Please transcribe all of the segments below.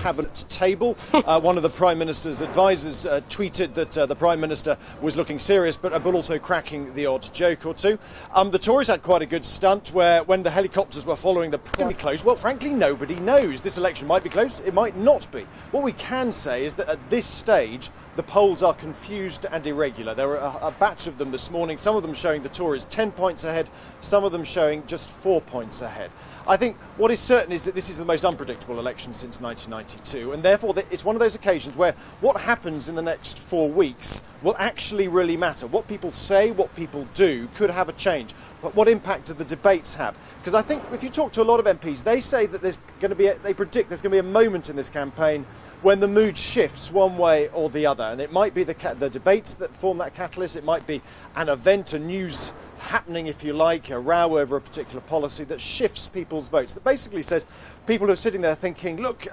cabinet table. One of the Prime Minister's advisers tweeted that the Prime Minister was looking serious but also cracking the odd joke or two. The Tories had quite a good stunt where when the helicopters were following the Prime close, well, frankly, nobody knows. This election might be close, it might not be. What we can say is that at this stage, the polls are confused and irregular. There were a batch of them this morning, some of them showing the Tories 10 points ahead, some of them showing just 4 points ahead. I think what is certain is that this is the most unpredictable election since 1992, and therefore it's one of those occasions where what happens in the next 4 weeks will actually really matter. What people say, what people do could have a change. But what impact do the debates have? Because I think if you talk to a lot of MPs, they say that they predict there's going to be a moment in this campaign when the mood shifts one way or the other. And it might be the debates that form that catalyst. It might be an event, a news happening, if you like, a row over a particular policy that shifts people's votes. That basically says people who are sitting there thinking, look,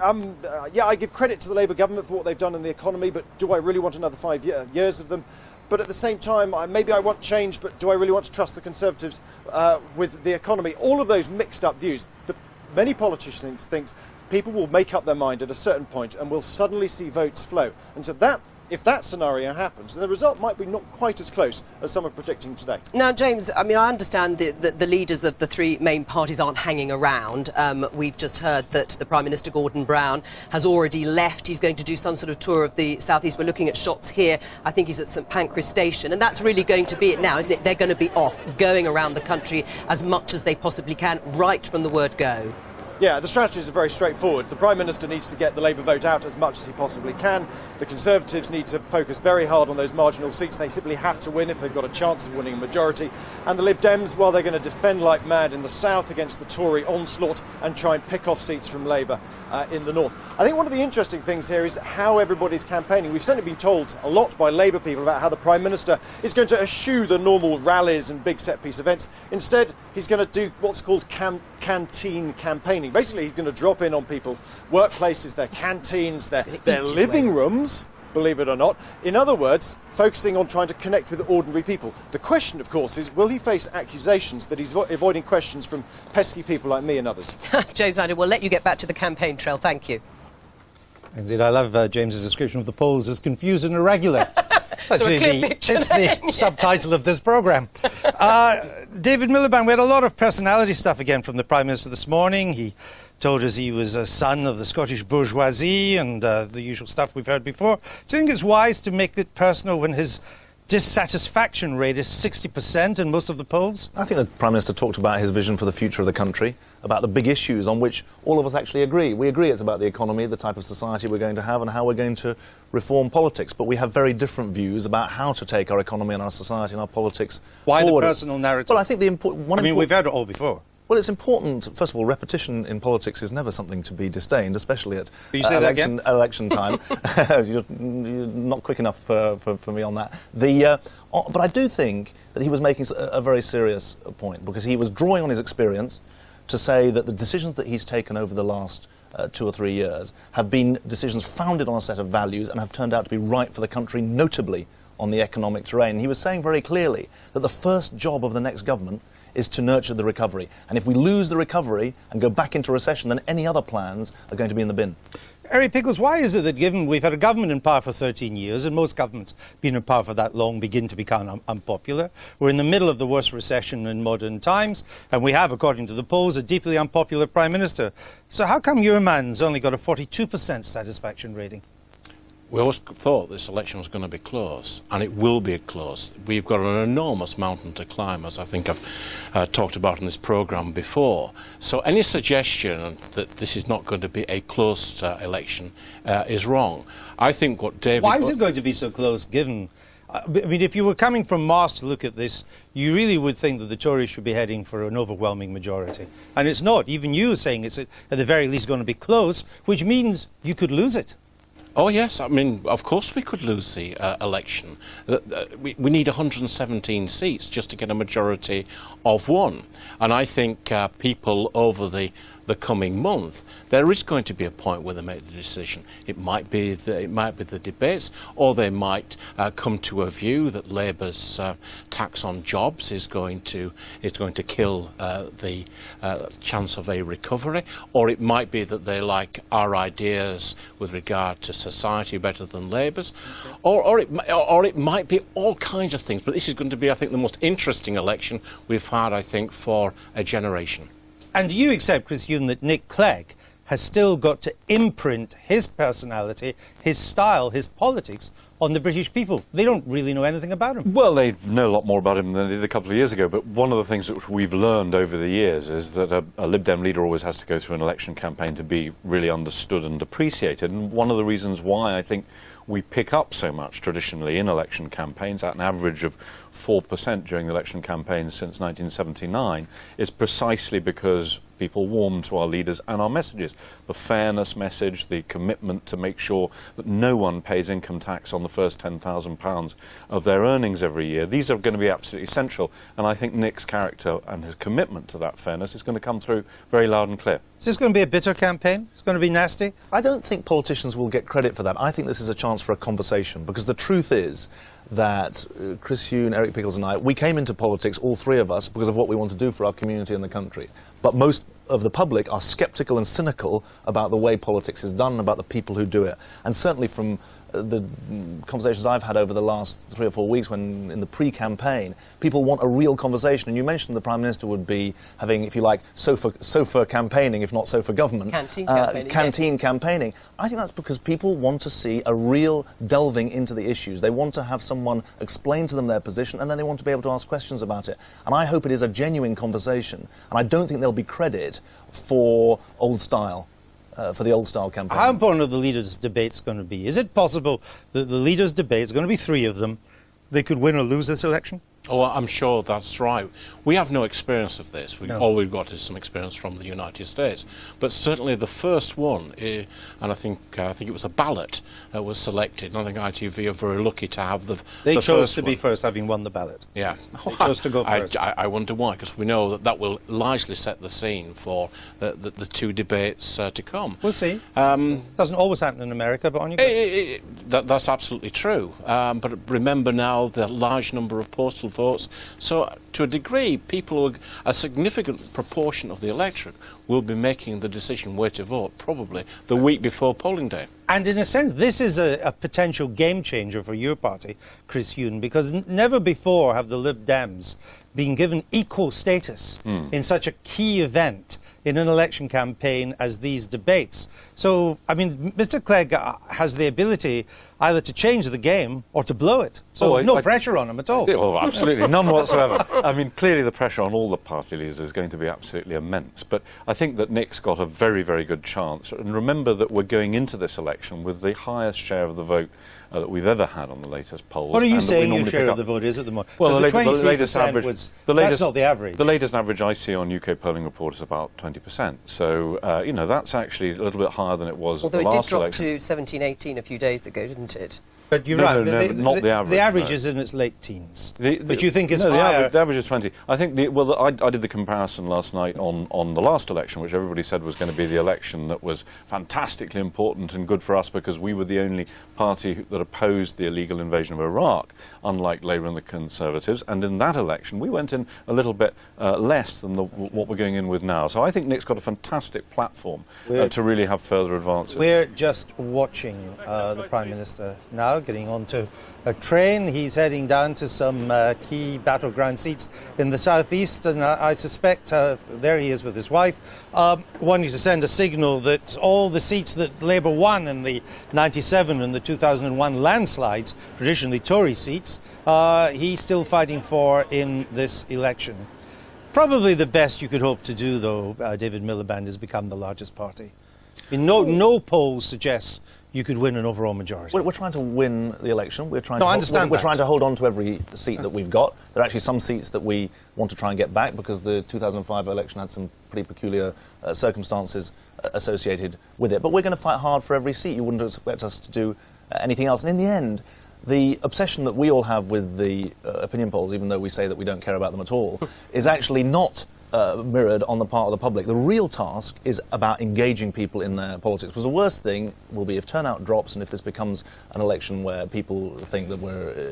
yeah, I give credit to the Labour government for what they've done in the economy, but do I really want another 5 years of them? But at the same time, maybe I want change, but do I really want to trust the Conservatives with the economy? All of those mixed up views. Many politicians think people will make up their mind at a certain point and we'll suddenly see votes flow. And so if that scenario happens, then the result might be not quite as close as some are predicting today. Now, James, I mean, I understand the leaders of the three main parties aren't hanging around. We've just heard that the Prime Minister, Gordon Brown, has already left. He's going to do some sort of tour of the southeast. We're looking at shots here. I think he's at St Pancras Station. And that's really going to be it now, isn't it? They're going to be off, going around the country as much as they possibly can, right from the word go. Yeah, the strategies are very straightforward. The Prime Minister needs to get the Labour vote out as much as he possibly can. The Conservatives need to focus very hard on those marginal seats. They simply have to win if they've got a chance of winning a majority. And the Lib Dems, well, they're going to defend like mad in the south against the Tory onslaught and try and pick off seats from Labour in the north. I think one of the interesting things here is how everybody's campaigning. We've certainly been told a lot by Labour people about how the Prime Minister is going to eschew the normal rallies and big set-piece events. Instead, he's going to do what's called canteen campaigning. Basically, he's going to drop in on people's workplaces, their canteens, their living rooms, believe it or not. In other words, focusing on trying to connect with ordinary people. The question, of course, is will he face accusations that he's avoiding questions from pesky people like me and others? James Landon, we'll let you get back to the campaign trail. Thank you. Indeed, I love James's description of the polls as confused and irregular. It's the subtitle of this programme. David Miliband, we had a lot of personality stuff again from the Prime Minister this morning. He told us he was a son of the Scottish bourgeoisie and the usual stuff we've heard before. Do you think it's wise to make it personal when his dissatisfaction rate is 60% in most of the polls? I think the Prime Minister talked about his vision for the future of the country, about the big issues on which all of us actually agree. We agree it's about the economy, the type of society we're going to have and how we're going to reform politics. But we have very different views about how to take our economy and our society and our politics forward. Why the personal narrative? Well, I think we've heard it all before. Well, it's important. First of all, repetition in politics is never something to be disdained, especially at election time. You're not quick enough for me on that. But I do think that he was making a very serious point, because he was drawing on his experience to say that the decisions that he's taken over the last 2 or 3 years have been decisions founded on a set of values and have turned out to be right for the country, notably on the economic terrain. He was saying very clearly that the first job of the next government is to nurture the recovery. And if we lose the recovery and go back into recession, then any other plans are going to be in the bin. Eric Pickles, why is it that given we've had a government in power for 13 years, and most governments being in power for that long begin to become unpopular, we're in the middle of the worst recession in modern times, and we have, according to the polls, a deeply unpopular Prime Minister. So how come your man's only got a 42% satisfaction rating? We always thought this election was going to be close, and it will be close. We've got an enormous mountain to climb, as I think I've talked about in this programme before. So any suggestion that this is not going to be a close election is wrong. I think what David... Why is it going to be so close, given... I mean, if you were coming from Mars to look at this, you really would think that the Tories should be heading for an overwhelming majority. And it's not. Even you are saying it's at the very least going to be close, which means you could lose it. Oh, yes. I mean, of course we could lose the election. We need 117 seats just to get a majority of one. And I think people over the the coming month, there is going to be a point where they make the decision. It might be the debates, or they might come to a view that Labour's tax on jobs is going to kill the chance of a recovery, or it might be that they like our ideas with regard to society better than Labour's, or it might be all kinds of things. But this is going to be, I think, the most interesting election we've had, I think, for a generation. And do you accept, Chris Huhne, that Nick Clegg has still got to imprint his personality, his style, his politics on the British people? They don't really know anything about him. Well, they know a lot more about him than they did a couple of years ago, but one of the things which we've learned over the years is that a Lib Dem leader always has to go through an election campaign to be really understood and appreciated. And one of the reasons why I think we pick up so much traditionally in election campaigns, at an average of 4% during the election campaigns since 1979, is precisely because people warm to our leaders and our messages. The fairness message, the commitment to make sure that no one pays income tax on the first £10,000 of their earnings every year. These are going to be absolutely essential, and I think Nick's character and his commitment to that fairness is going to come through very loud and clear. Is this going to be a bitter campaign? It's going to be nasty? I don't think politicians will get credit for that. I think this is a chance for a conversation, because the truth is that Chris Huhne, Eric Pickles and I, we came into politics, all three of us, because of what we want to do for our community and the country. But most of the public are sceptical and cynical about the way politics is done, about the people who do it. And certainly from the conversations I've had over the last 3 or 4 weeks when in the pre-campaign, people want a real conversation. And you mentioned the Prime Minister would be having, if you like, sofa campaigning, if not sofa government. Canteen campaigning. I think that's because people want to see a real delving into the issues. They want to have someone explain to them their position, and then they want to be able to ask questions about it. And I hope it is a genuine conversation. And I don't think there'll be credit for old style. For the old-style campaign. How important are the leaders' debates going to be? Is it possible that the leaders' debates, going to be 3 of them, they could win or lose this election? Oh, I'm sure that's right. We have no experience of this. All we've got is some experience from the United States. But certainly the first one, and I think it was a ballot that was selected. And I think ITV are very lucky to have the They the chose first to one. be first, having won the ballot. Yeah. They chose to go first. I wonder why, because we know that will largely set the scene for the 2 debates to come. We'll see. Doesn't always happen in America, but on you go. That's absolutely true. But remember now the large number of postal votes. So, to a degree, a significant proportion of the electorate will be making the decision where to vote, probably the week before polling day. And in a sense, this is a potential game changer for your party, Chris Huhne, because never before have the Lib Dems been given equal status in such a key event in an election campaign as these debates. So, I mean, Mr. Clegg has the ability either to change the game or to blow it. So no pressure on him at all. Oh, absolutely, none whatsoever. I mean, clearly the pressure on all the party leaders is going to be absolutely immense. But I think that Nick's got a very, very good chance. And remember that we're going into this election with the highest share of the vote that we've ever had on the latest polls. What are you saying your share of the vote is at the moment? Well, the 23% latest average, that's not the average. The latest average I see on UK Polling Report is about 20%. So, that's actually a little bit higher than it was Although the last election. Although it did drop election. to 17, 18 a few days ago, didn't it? But you're No, right. not the average. The average no. is in its late teens. But you think it's no, higher? The average is 20. I think, I did the comparison last night on the last election, which everybody said was going to be the election that was fantastically important and good for us because we were the only party that opposed the illegal invasion of Iraq, unlike Labour and the Conservatives. And in that election, we went in a little bit less than what we're going in with now. So I think Nick's got a fantastic platform to really have further advances. We're just watching the Prime Minister now, getting onto a train. He's heading down to some key battleground seats in the southeast, and I suspect there he is with his wife, wanting to send a signal that all the seats that Labour won in the 97 and the 2001 landslides, traditionally Tory seats, he's still fighting for in this election. Probably the best you could hope to do, though, David Miliband, is become the largest party. I mean, no poll suggests you could win an overall majority. We're trying to win the election. We're trying we're trying to hold on to every seat that we've got. There are actually some seats that we want to try and get back because the 2005 election had some pretty peculiar circumstances associated with it. But we're going to fight hard for every seat. You wouldn't expect us to do anything else. And in the end, the obsession that we all have with the opinion polls, even though we say that we don't care about them at all, is actually not mirrored on the part of the public. The real task is about engaging people in their politics. Because the worst thing will be if turnout drops and if this becomes an election where people think that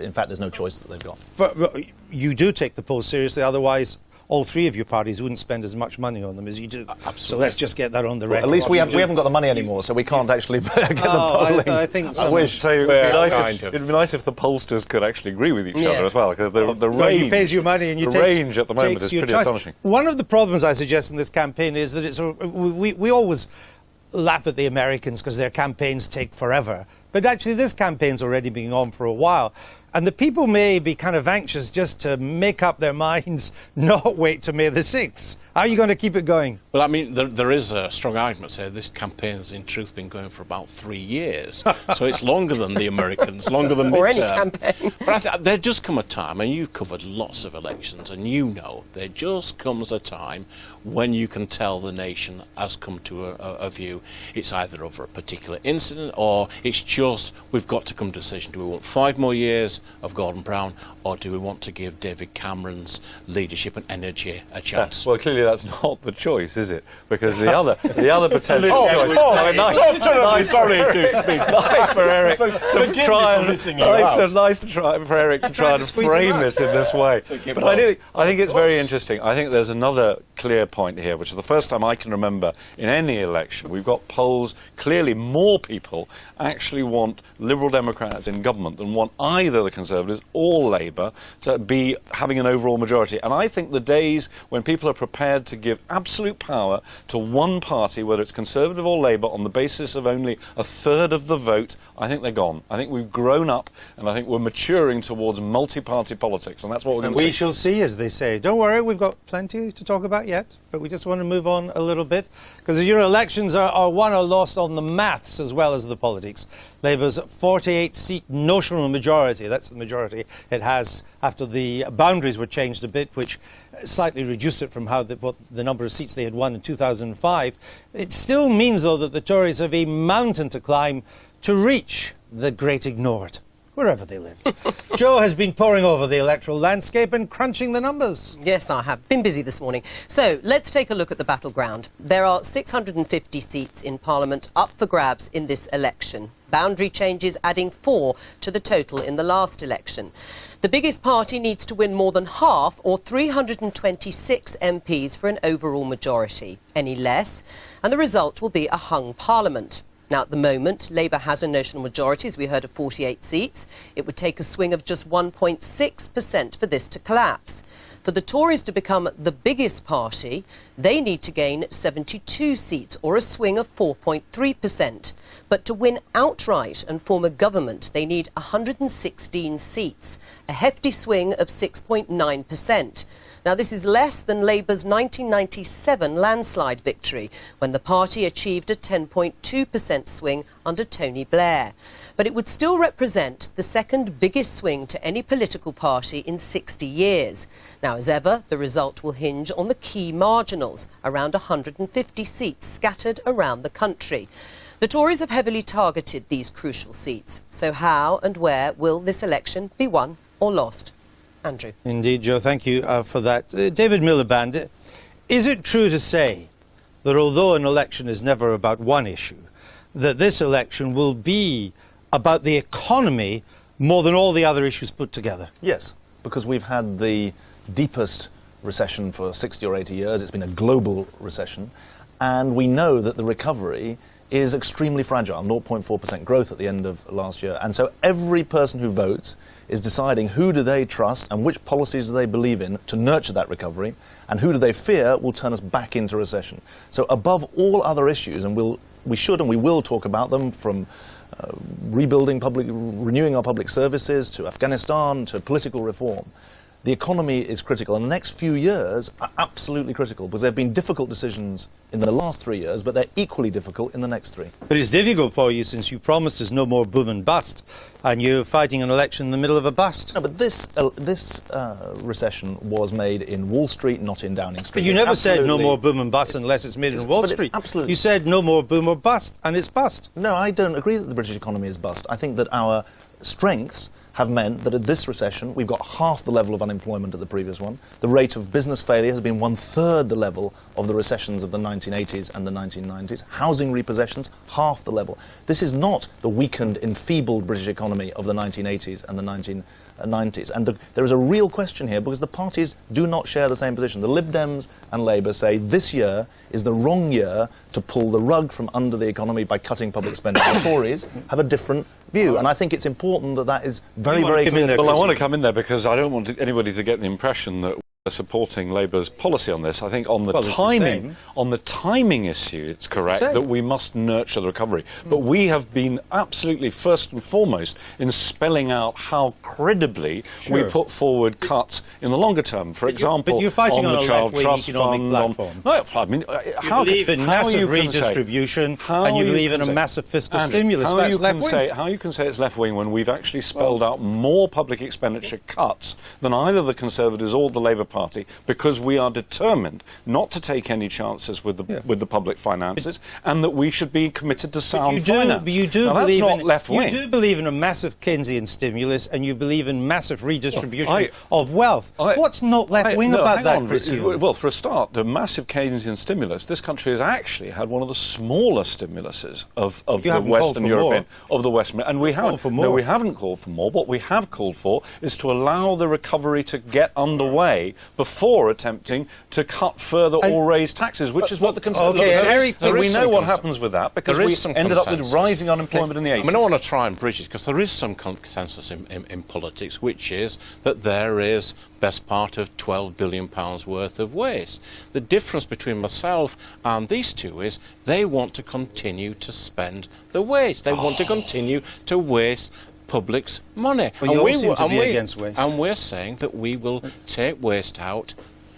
in fact, there's no choice that they've got. But you do take the polls seriously, otherwise all three of your parties wouldn't spend as much money on them as you do. Absolutely. So let's just get that on the record. At least we haven't got the money anymore, so we can't actually get the polling. I think so. I wish. So it'd be nice if the pollsters could actually agree with each other as well, because the range. He pays you money and you the range at the moment is pretty astonishing. One of the problems I suggest in this campaign is that we always laugh at the Americans because their campaigns take forever. But actually, this campaign's already been on for a while. And the people may be kind of anxious just to make up their minds, not wait to May the 6th. How are you going to keep it going? Well, I mean, there is a strong argument to say this campaign has in truth been going for about 3 years. So it's longer than the Americans, longer than or midterm. any campaign. But there does come a time, and you've covered lots of elections, and you know there just comes a time when you can tell the nation has come to a view. It's either over a particular incident, or it's just we've got to come to a decision. Do we want 5 more years of Gordon Brown, or do we want to give David Cameron's leadership and energy a chance? Well, clearly that's not the choice, is it? Because the other potential choice. Sorry to be Nice for Eric to try and nice to try for Eric to try and frame it in this way. But I think it's very interesting. I think there's another clear point here, which is the first time I can remember in any election we've got polls. Clearly, more people actually want Liberal Democrats in government than want either the Conservatives or Labour to be having an overall majority. And I think the days when people are prepared to give absolute power to one party, whether it's Conservative or Labour, on the basis of only a third of the vote, I think they're gone. I think we've grown up, and I think we're maturing towards multi-party politics, and that's what we're going to see. We shall see, as they say. Don't worry, we've got plenty to talk about yet, but we just want to move on a little bit, because your elections are won or lost on the maths as well as the politics. Labour's 48-seat notional majority, that's the majority it has after the boundaries were changed a bit, which slightly reduced it from what the number of seats they had won in 2005. It still means, though, that the Tories have a mountain to climb to reach the great ignored, wherever they live. Jo has been poring over the electoral landscape and crunching the numbers. Yes, I have. Been busy this morning. So let's take a look at the battleground. There are 650 seats in Parliament up for grabs in this election. Boundary changes adding 4 to the total in the last election. The biggest party needs to win more than half, or 326 MPs, for an overall majority. Any less, and the result will be a hung Parliament. Now, at the moment, Labour has a notional majority, as we heard, of 48 seats. It would take a swing of just 1.6% for this to collapse. For the Tories to become the biggest party, they need to gain 72 seats, or a swing of 4.3%. But to win outright and form a government, they need 116 seats, a hefty swing of 6.9%. Now, this is less than Labour's 1997 landslide victory, when the party achieved a 10.2% swing under Tony Blair. But it would still represent the second biggest swing to any political party in 60 years. Now, as ever, the result will hinge on the key marginals, around 150 seats scattered around the country. The Tories have heavily targeted these crucial seats. So how and where will this election be won or lost? Andrew. Indeed, Jo, thank you for that. David Miliband, is it true to say that although an election is never about one issue, that this election will be about the economy more than all the other issues put together? Yes, because we've had the deepest recession for 60 or 80 years. It's been a global recession, and we know that the recovery is extremely fragile, 0.4% growth at the end of last year. And so every person who votes is deciding who do they trust and which policies do they believe in to nurture that recovery, and who do they fear will turn us back into recession. So above all other issues, and we should and we will talk about them, from renewing our public services, to Afghanistan, to political reform, the economy is critical, and the next few years are absolutely critical, because there have been difficult decisions in the last 3 years, but they're equally difficult in the next 3. But it's difficult for you, since you promised us no more boom and bust, and you're fighting an election in the middle of a bust. No, but this recession was made in Wall Street, not in Downing Street. But you never said no more boom and bust unless it's made in Wall Street. Absolutely. You said no more boom or bust, and it's bust. No, I don't agree that the British economy is bust. I think that our strengths have meant that at this recession, we've got half the level of unemployment at the previous one. The rate of business failure has been 1/3 the level of the recessions of the 1980s and the 1990s. Housing repossessions, half the level. This is not the weakened, enfeebled British economy of the 1980s and the 1990s. And there is a real question here because the parties do not share the same position. The Lib Dems and Labour say this year is the wrong year to pull the rug from under the economy by cutting public spending. The Tories have a different view, and I think it's important that that is very, very clear. Well, I want to come in there because I don't want anybody to get the impression that we're supporting Labour's policy on this. I think on the timing issue, it's correct that we must nurture the recovery. But we have been absolutely first and foremost in spelling out how credibly we put forward cuts in the longer term. For example, but you're fighting on the Child Trust Fund. No, I mean, you believe in massive redistribution and you believe in a massive fiscal stimulus. That's left-wing. How you can say it's left-wing when we've actually spelled out more public expenditure cuts than either the Conservatives or the Labour Party, because we are determined not to take any chances with the public finances, and that we should be committed to sound finance. But you do now, believe that's not left-wing. You do believe in a massive Keynesian stimulus, and you believe in massive redistribution of wealth. What's not left-wing about that, Chris Hume? Well, for a start, the massive Keynesian stimulus, this country has actually had one of the smaller stimuluses of the Western European, of the Western, and we haven't. No, we haven't called for more. What we have called for is to allow the recovery to get underway before attempting to cut further or raise taxes, which is what the Conservatives do. We know what happens with that because we ended up with rising unemployment in the 80s. I mean, I want to try and bridge it because there is some consensus in politics, which is that there is best part of £12 billion worth of waste. The difference between myself and these two is they want to continue to spend the waste. They want to continue to waste public's money. Well, you all seem to be against waste. And we're saying that we will take waste out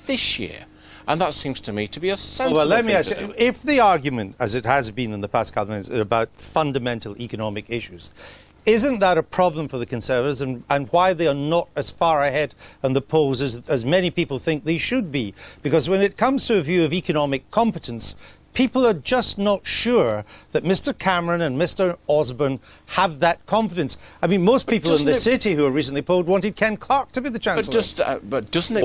this year. And that seems to me to be a sensible Well, let me thing ask to you, do. if the argument, as it has been in the past couple of minutes, is about fundamental economic issues, isn't that a problem for the Conservatives and why they are not as far ahead in the polls as many people think they should be? Because when it comes to a view of economic competence, people are just not sure that Mr. Cameron and Mr. Osborne have that confidence. I mean, most people in the city who were recently polled wanted Ken Clarke to be the Chancellor. But doesn't it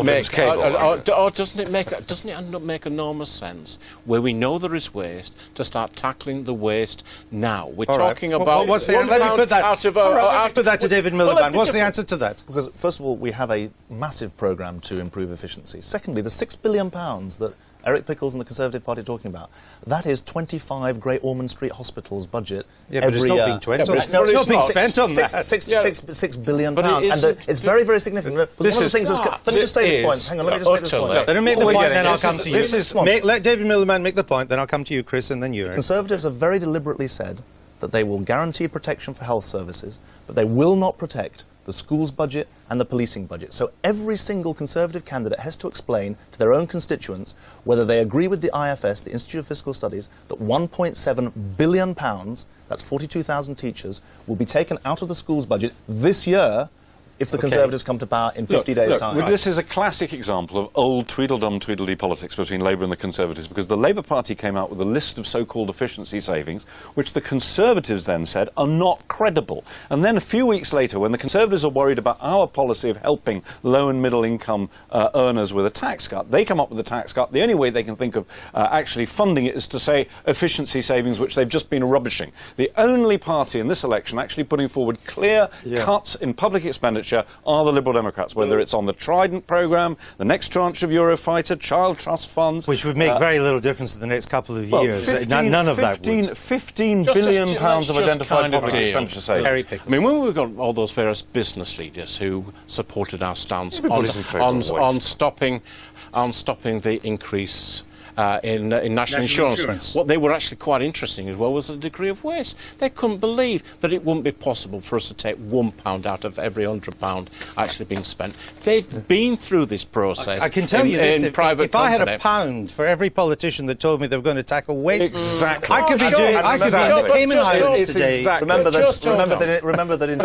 end up make enormous sense where we know there is waste to start tackling the waste now? We're talking about what's the answer? Let me put that to David Miliband. What's the answer to that? Because first of all, we have a massive programme to improve efficiency. Secondly, the £6 billion that Eric Pickles and the Conservative Party are talking about, that is 25 Great Ormond Street Hospital's budget every year. It's not being spent on that. £6 billion. And it's very, very significant. But one of the things let me just say this point. Hang on, let me just make this point. Let him make the point, then I'll come to you. Let David Miliband make the point, then I'll come to you, Chris, and then you, Eric. Conservatives have very deliberately said that they will guarantee protection for health services, but they will not protect the schools budget and the policing budget. So every single Conservative candidate has to explain to their own constituents whether they agree with the IFS, the Institute of Fiscal Studies, that £1.7 billion, that's 42,000 teachers, will be taken out of the schools budget this year if the Conservatives come to power in 50 days' time. This is a classic example of old Tweedledum Tweedledee politics between Labour and the Conservatives, because the Labour Party came out with a list of so-called efficiency savings, which the Conservatives then said are not credible. And then a few weeks later, when the Conservatives are worried about our policy of helping low and middle income earners with a tax cut, they come up with a tax cut. The only way they can think of actually funding it is to say efficiency savings, which they've just been rubbishing. The only party in this election actually putting forward clear cuts in public expenditure are the Liberal Democrats, whether it's on the Trident programme, the next tranche of Eurofighter, Child Trust funds. Which would make very little difference in the next couple of years. None of that would. £15 billion of identified public expenditure savings. I mean, when we've got all those various business leaders who supported our stance on stopping the increase in national insurance. What they were actually quite interesting as well was the degree of waste. They couldn't believe that it wouldn't be possible for us to take £1 out of every £100 actually being spent. They've been through this process. I can tell you this: if I had a pound for every politician that told me they were going to tackle waste, exactly, I could be doing. I could be in the Cayman Islands today. Remember that in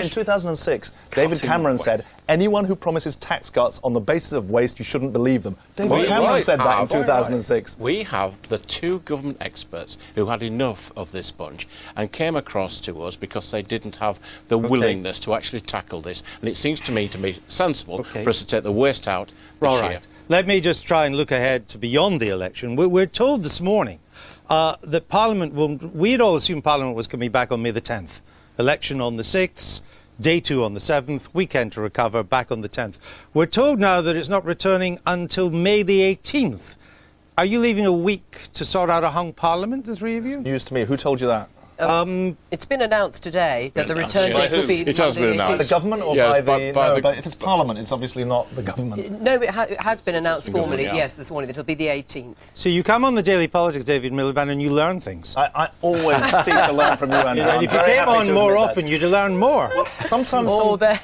2006, David Cameron said anyone who promises tax cuts on the basis of waste, you shouldn't believe them. David Cameron said that in 2006. We have the two government experts who had enough of this bunch and came across to us because they didn't have the willingness to actually tackle this. And it seems to me sensible for us to take the waste out this year. Let me just try and look ahead to beyond the election. We're told this morning that Parliament we had all assumed Parliament was coming back on May the 10th. Election on the 6th, day 2 on the 7th, weekend to recover, back on the 10th. We're told now that it's not returning until May the 18th. Are you leaving a week to sort out a hung Parliament, the three of you? News to me. Who told you that? It's been announced today that the return date will be... It has been announced. By the government or by the... But if it's Parliament, it's obviously not the government. No, it has been announced formally, yes, this morning. It'll be the 18th. So you come on the Daily Politics, David Miliband, and you learn things. I always seek to learn from you, Andrew. And if you came on more often, you'd learn more. Well, sometimes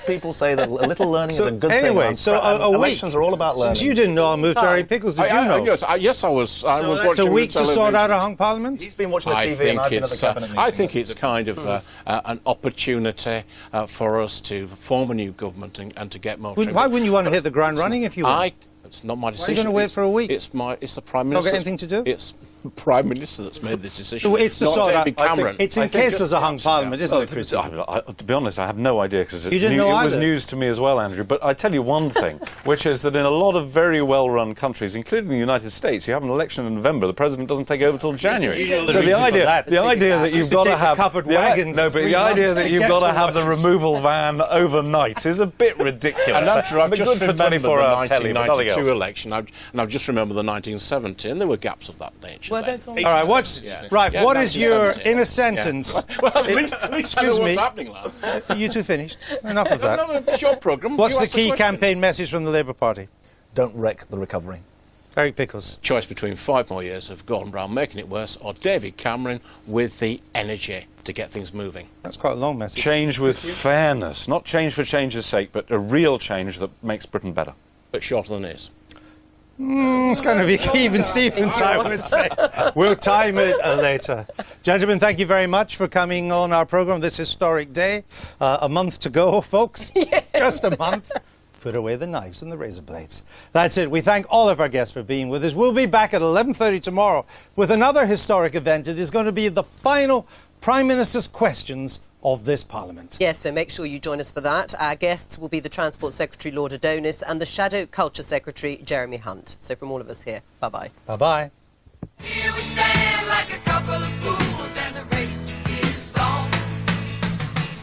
people say that a little learning is a good thing. Anyway, so a week. Elections are all about learning. Since you didn't know I moved to Harry Pickles, did you know? Yes, I was watching it's a week to sort out a hung Parliament? He's been watching the TV and I've been at the cabinet meeting. I think it's kind of an opportunity for us to form a new government and to get more... Why wouldn't you want to hit the ground running if you want? It's not my decision. Why are you going to wait for a week? It's the Prime Minister. Not got anything to do? It's the Prime Minister that's made this decision. It's to sort out... It's in case there's a hung Parliament, isn't it, Chris? To be honest, I have no idea because it was news to me as well, Andrew. But I tell you one thing, which is that in a lot of very well-run countries, including the United States, you have an election in November. The president doesn't take over till January. So the idea that you've got to have covered wagons. No, but the idea that you've got to have the removal van overnight is a bit ridiculous. And Andrew, I've just remembered the 1992 election, and I've just remembered the 1970, and there were gaps of that nature. All right, what is your, in a sentence... Well, at least excuse me. What's happening, lad. You two finished. Enough of that. No, it's your programme. What's the key campaign message from the Labour Party? Don't wreck the recovery. Harry Pickles. Choice between 5 more years of Gordon Brown making it worse or David Cameron with the energy to get things moving. That's quite a long message. Change with fairness, not change for change's sake, but a real change that makes Britain better. But shorter than is. It's going to be even Stevens, I would say. We'll time it later. Gentlemen, thank you very much for coming on our programme this historic day. A month to go, folks. Yes. Just a month. Put away the knives and the razor blades. That's it. We thank all of our guests for being with us. We'll be back at 11:30 tomorrow with another historic event. It is going to be the final Prime Minister's questions of this Parliament. Yes, so make sure you join us for that. Our guests will be the Transport Secretary, Lord Adonis, and the Shadow Culture Secretary, Jeremy Hunt. So from all of us here, bye-bye. Bye-bye. Here we stand like a couple of fools and the race is on.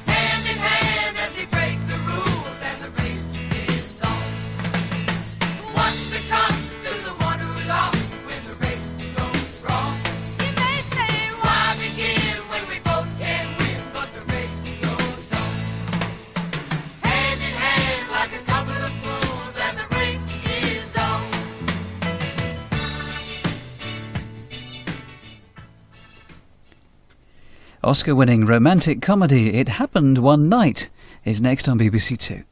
Hand in hand as we break the rules and the race is on. What's the cost to the one who lost when the race goes wrong? You may say, why begin when we both can win, but the race goes on. Hand in hand like a couple of fools and the race is on. Oscar-winning romantic comedy It Happened One Night is next on BBC Two.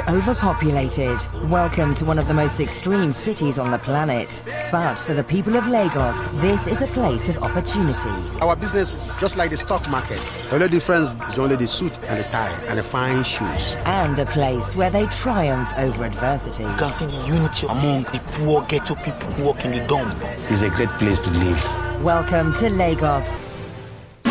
Overpopulated. Welcome to one of the most extreme cities on the planet. But for the people of Lagos, this is a place of opportunity. Our business is just like the stock market. The only difference is only the suit and the tie and the fine shoes. And a place where they triumph over adversity. You can see the unity among the poor ghetto people who work in the dump. It's a great place to live. Welcome to Lagos.